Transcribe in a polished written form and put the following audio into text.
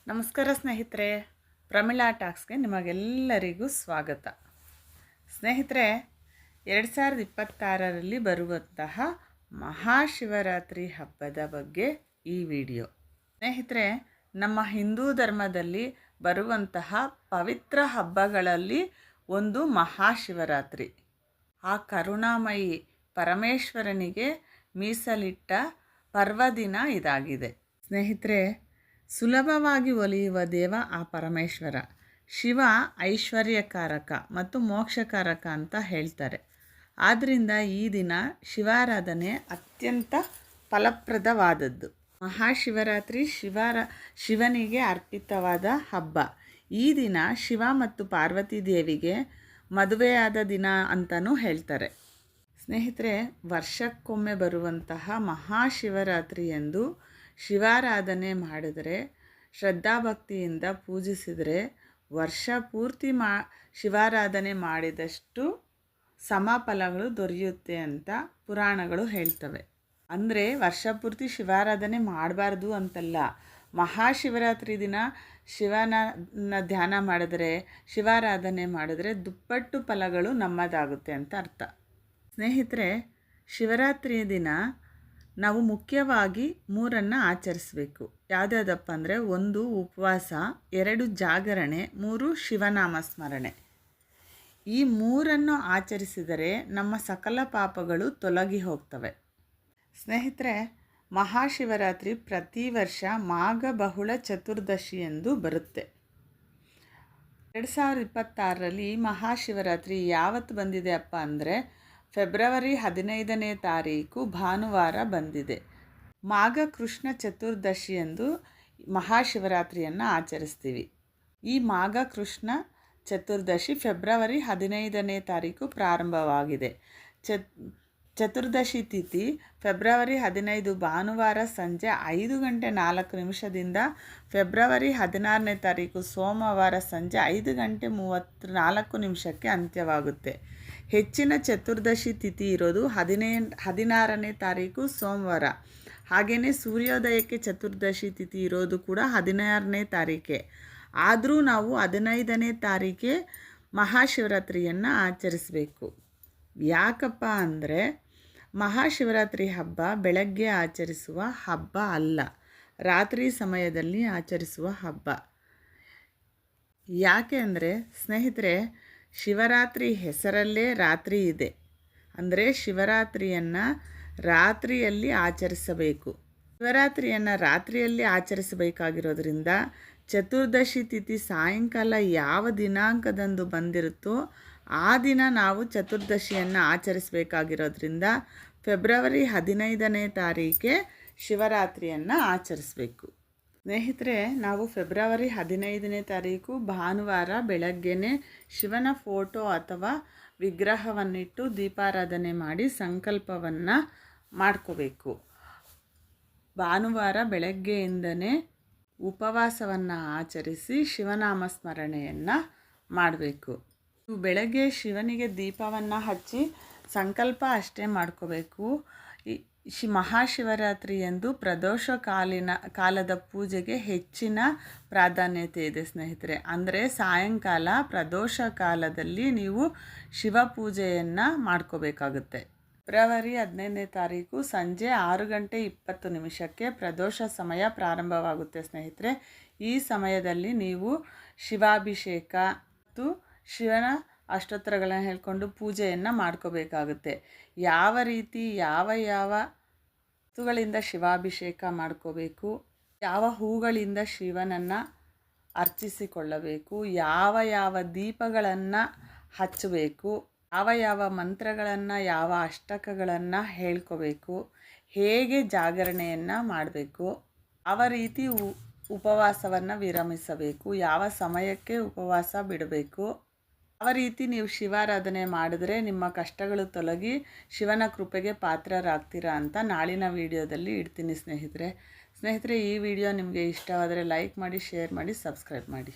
ನಮಸ್ಕಾರ ಸ್ನೇಹಿತರೆ, ಪ್ರಮಿಳಾ ಟಾಕ್ಸ್ಗೆ ನಿಮಗೆಲ್ಲರಿಗೂ ಸ್ವಾಗತ. ಸ್ನೇಹಿತರೆ, 2026ರಲ್ಲಿ ಬರುವಂತಹ ಮಹಾಶಿವರಾತ್ರಿ ಹಬ್ಬದ ಬಗ್ಗೆ ಈ ವಿಡಿಯೋ. ಸ್ನೇಹಿತರೆ, ನಮ್ಮ ಹಿಂದೂ ಧರ್ಮದಲ್ಲಿ ಬರುವಂತಹ ಪವಿತ್ರ ಹಬ್ಬಗಳಲ್ಲಿ ಒಂದು ಮಹಾಶಿವರಾತ್ರಿ. ಆ ಕರುಣಾಮಯಿ ಪರಮೇಶ್ವರನಿಗೆ ಮೀಸಲಿಟ್ಟ ಪರ್ವದಿನ ಇದಾಗಿದೆ. ಸ್ನೇಹಿತರೆ, ಸುಲಭವಾಗಿ ಒಲಿಯುವ ದೇವ ಆ ಪರಮೇಶ್ವರ. ಶಿವ ಐಶ್ವರ್ಯಕಾರಕ ಮತ್ತು ಮೋಕ್ಷಕಾರಕ ಅಂತ ಹೇಳ್ತಾರೆ. ಆದ್ದರಿಂದ ಈ ದಿನ ಶಿವಾರಾಧನೆ ಅತ್ಯಂತ ಫಲಪ್ರದವಾದದ್ದು. ಮಹಾಶಿವರಾತ್ರಿ ಶಿವನಿಗೆ ಅರ್ಪಿತವಾದ ಹಬ್ಬ. ಈ ದಿನ ಶಿವ ಮತ್ತು ಪಾರ್ವತಿ ದೇವಿಗೆ ಮದುವೆಯಾದ ದಿನ ಅಂತಲೂ ಹೇಳ್ತಾರೆ. ಸ್ನೇಹಿತರೆ, ವರ್ಷಕ್ಕೊಮ್ಮೆ ಬರುವಂತಹ ಮಹಾಶಿವರಾತ್ರಿಯಂದು ಶಿವಾರಾಧನೆ ಮಾಡಿದರೆ, ಶ್ರದ್ಧಾಭಕ್ತಿಯಿಂದ ಪೂಜಿಸಿದರೆ ವರ್ಷ ಪೂರ್ತಿ ಶಿವಾರಾಧನೆ ಮಾಡಿದಷ್ಟು ಸಮಫಲಗಳು ದೊರೆಯುತ್ತೆ ಅಂತ ಪುರಾಣಗಳು ಹೇಳ್ತವೆ. ಅಂದರೆ ವರ್ಷ ಪೂರ್ತಿ ಶಿವಾರಾಧನೆ ಮಾಡಬಾರ್ದು ಅಂತಲ್ಲ, ಮಹಾಶಿವರಾತ್ರಿ ದಿನ ಶಿವನ ಧ್ಯಾನ ಮಾಡಿದರೆ, ಶಿವಾರಾಧನೆ ಮಾಡಿದರೆ ದುಪ್ಪಟ್ಟು ಫಲಗಳು ನಮ್ಮದಾಗುತ್ತೆ ಅಂತ ಅರ್ಥ. ಸ್ನೇಹಿತರೆ, ಶಿವರಾತ್ರಿಯ ದಿನ ನಾವು ಮುಖ್ಯವಾಗಿ 3 ಆಚರಿಸಬೇಕು. ಯಾವುದ್ಯಾವುದಪ್ಪ ಅಂದರೆ, 1 ಉಪವಾಸ, 2 ಜಾಗರಣೆ, 3 ಶಿವನಾಮ ಸ್ಮರಣೆ. ಈ 3 ಆಚರಿಸಿದರೆ ನಮ್ಮ ಸಕಲ ಪಾಪಗಳು ತೊಲಗಿ ಹೋಗ್ತವೆ. ಸ್ನೇಹಿತರೆ, ಮಹಾಶಿವರಾತ್ರಿ ಪ್ರತಿ ವರ್ಷ ಮಾಘ ಬಹುಳ ಚತುರ್ದಶಿ ಎಂದು ಬರುತ್ತೆ. 2026ರಲ್ಲಿ ಈ ಮಹಾಶಿವರಾತ್ರಿ ಯಾವತ್ತು ಬಂದಿದೆ ಅಪ್ಪ ಅಂದರೆ, ಫೆಬ್ರವರಿ 15ನೇ ತಾರೀಕು ಭಾನುವಾರ ಬಂದಿದೆ. ಮಾಘ ಕೃಷ್ಣ ಚತುರ್ದಶಿಯಂದು ಮಹಾಶಿವರಾತ್ರಿಯನ್ನು ಆಚರಿಸ್ತೀವಿ. ಈ ಮಾಘ ಕೃಷ್ಣ ಚತುರ್ದಶಿ ಫೆಬ್ರವರಿ 15ನೇ ತಾರೀಕು ಪ್ರಾರಂಭವಾಗಿದೆ. ಚತುರ್ದಶಿ ತಿಥಿ ಫೆಬ್ರವರಿ 15 ಭಾನುವಾರ ಸಂಜೆ 5:04 ಫೆಬ್ರವರಿ 16ನೇ ತಾರೀಕು ಸೋಮವಾರ ಸಂಜೆ 5:34 ಅಂತ್ಯವಾಗುತ್ತೆ. ಹೆಚ್ಚಿನ ಚತುರ್ದಶಿ ತಿಥಿ ಇರೋದು 16ನೇ ತಾರೀಕು ಸೋಮವಾರ. ಹಾಗೆಯೇ ಸೂರ್ಯೋದಯಕ್ಕೆ ಚತುರ್ದಶಿ ತಿಥಿ ಇರೋದು ಕೂಡ 16ನೇ ತಾರೀಕೆ. ಆದರೂ ನಾವು 15ನೇ ತಾರೀಕೆ ಮಹಾಶಿವರಾತ್ರಿಯನ್ನು ಆಚರಿಸಬೇಕು. ಯಾಕಪ್ಪ ಅಂದರೆ, ಮಹಾಶಿವರಾತ್ರಿ ಹಬ್ಬ ಬೆಳಗ್ಗೆ ಆಚರಿಸುವ ಹಬ್ಬ ಅಲ್ಲ, ರಾತ್ರಿ ಸಮಯದಲ್ಲಿ ಆಚರಿಸುವ ಹಬ್ಬ. ಯಾಕೆ ಅಂದರೆ ಸ್ನೇಹಿತರೆ, ಶಿವರಾತ್ರಿ ಹೆಸರಲ್ಲೇ ರಾತ್ರಿ ಇದೆ. ಅಂದರೆ ಶಿವರಾತ್ರಿಯನ್ನು ರಾತ್ರಿಯಲ್ಲಿ ಆಚರಿಸಬೇಕು. ಶಿವರಾತ್ರಿಯನ್ನು ರಾತ್ರಿಯಲ್ಲಿ ಆಚರಿಸಬೇಕಾಗಿರೋದ್ರಿಂದ ಚತುರ್ದಶಿ ತಿಥಿ ಸಾಯಂಕಾಲ ಯಾವ ದಿನಾಂಕದಂದು ಬಂದಿರುತ್ತೋ ಆ ದಿನ ನಾವು ಚತುರ್ದಶಿಯನ್ನು ಆಚರಿಸಬೇಕಾಗಿರೋದ್ರಿಂದ ಫೆಬ್ರವರಿ 15ನೇ ತಾರೀಕೆ ಶಿವರಾತ್ರಿಯನ್ನು ಆಚರಿಸಬೇಕು. ಸ್ನೇಹಿತರೆ, ನಾವು ಫೆಬ್ರವರಿ 15ನೇ ತಾರೀಕು ಭಾನುವಾರ ಬೆಳಗ್ಗೆನೇ ಶಿವನ ಫೋಟೋ ಅಥವಾ ವಿಗ್ರಹವನ್ನಿಟ್ಟು ದೀಪಾರಾಧನೆ ಮಾಡಿ ಸಂಕಲ್ಪವನ್ನು ಮಾಡ್ಕೋಬೇಕು. ಭಾನುವಾರ ಬೆಳಗ್ಗೆಯಿಂದನೇ ಉಪವಾಸವನ್ನು ಆಚರಿಸಿ ಶಿವನಾಮ ಸ್ಮರಣೆಯನ್ನು ಮಾಡಬೇಕು. ಬೆಳಗ್ಗೆ ಶಿವನಿಗೆ ದೀಪವನ್ನು ಹಚ್ಚಿ ಸಂಕಲ್ಪ ಅಷ್ಟೇ ಮಾಡ್ಕೋಬೇಕು. ಮಹಾಶಿವರಾತ್ರಿಯಂದು ಪ್ರದೋಷ ಕಾಲದ ಪೂಜೆಗೆ ಹೆಚ್ಚಿನ ಪ್ರಾಧಾನ್ಯತೆ ಇದೆ ಸ್ನೇಹಿತರೆ. ಅಂದರೆ ಸಾಯಂಕಾಲ ಪ್ರದೋಷ ಕಾಲದಲ್ಲಿ ನೀವು ಶಿವ ಪೂಜೆಯನ್ನು ಮಾಡ್ಕೋಬೇಕಾಗುತ್ತೆ. ಫೆಬ್ರವರಿ 15ನೇ ತಾರೀಕು ಸಂಜೆ 6:20 ಪ್ರದೋಷ ಸಮಯ ಪ್ರಾರಂಭವಾಗುತ್ತೆ ಸ್ನೇಹಿತರೆ. ಈ ಸಮಯದಲ್ಲಿ ನೀವು ಶಿವಾಭಿಷೇಕ ಮತ್ತು ಶಿವನ ಅಷ್ಟೋತ್ತರಗಳನ್ನು ಹೇಳ್ಕೊಂಡು ಪೂಜೆಯನ್ನು ಮಾಡ್ಕೋಬೇಕಾಗುತ್ತೆ. ಯಾವ ರೀತಿ ಯಾವ ವಸ್ತುಗಳಿಂದ ಶಿವಾಭಿಷೇಕ ಮಾಡ್ಕೋಬೇಕು, ಯಾವ ಹೂಗಳಿಂದ ಶಿವನನ್ನು ಅರ್ಚಿಸಿಕೊಳ್ಳಬೇಕು, ಯಾವ ದೀಪಗಳನ್ನು ಹಚ್ಚಬೇಕು, ಯಾವ ಮಂತ್ರಗಳನ್ನು ಯಾವ ಅಷ್ಟಕಗಳನ್ನು ಹೇಳ್ಕೋಬೇಕು, ಹೇಗೆ ಜಾಗರಣೆಯನ್ನು ಮಾಡಬೇಕು, ಯಾವ ರೀತಿ ಉಪವಾಸವನ್ನು ವಿರಮಿಸಬೇಕು, ಯಾವ ಸಮಯಕ್ಕೆ ಉಪವಾಸ ಬಿಡಬೇಕು, ಯಾವ ರೀತಿ ನೀವು ಶಿವಾರಾಧನೆ ಮಾಡಿದ್ರೆ ನಿಮ್ಮ ಕಷ್ಟಗಳು ತೊಲಗಿ ಶಿವನ ಕೃಪೆಗೆ ಪಾತ್ರರಾಗ್ತೀರಾ ಅಂತ ನಾಳಿನ ವಿಡಿಯೋದಲ್ಲಿ ಇಡ್ತೀನಿ ಸ್ನೇಹಿತರೆ. ಈ ವಿಡಿಯೋ ನಿಮಗೆ ಇಷ್ಟವಾದರೆ ಲೈಕ್ ಮಾಡಿ, ಶೇರ್ ಮಾಡಿ, ಸಬ್ಸ್ಕ್ರೈಬ್ ಮಾಡಿ.